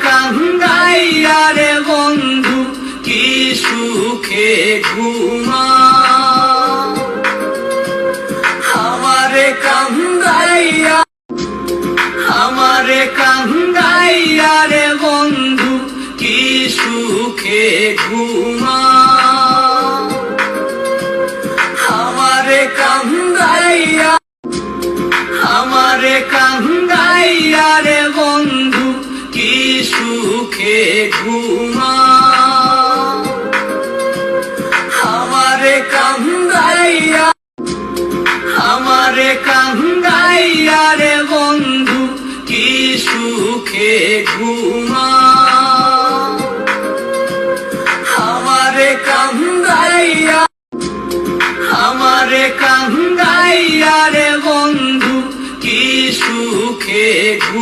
কান্দাইয়া রে বন্ধু কি সুখে ঘুমা, আমারে কান্দাইয়া রে বন্ধু কি সুখে ঘুমা, আমারে কান্দাইয়া রে বন্ধু কি সুখে ঘুমা, আমারে কান্দাইয়া রে বন্ধু কি সুখে ঘুমা।